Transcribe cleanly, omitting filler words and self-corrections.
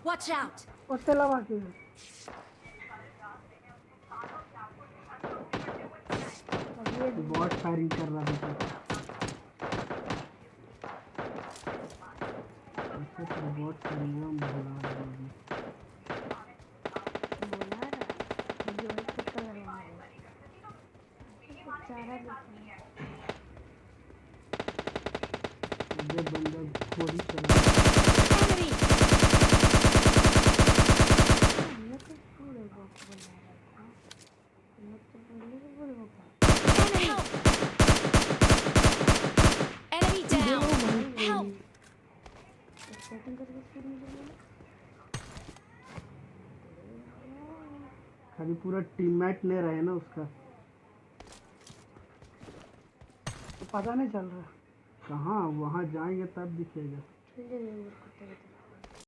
Watch out! उससे लगा के बॉट फायरिंग कर रहा था अच्छा बॉट फायरिंग में बोला बोला रहा जो है कितना करवाना है चारा ये बंदा थोड़ी चला Enemy! हमने तो पूरे बॉक्स बना रहा था हमने तो पहले ही पूरे box Enemy down! Help! Setting करके शुरू कर खाली पूरा टीममेट ले रहे ना उसका तो पता नहीं चल रहा कहाँ वहाँ जाएंगे तब दिखेगा चलिए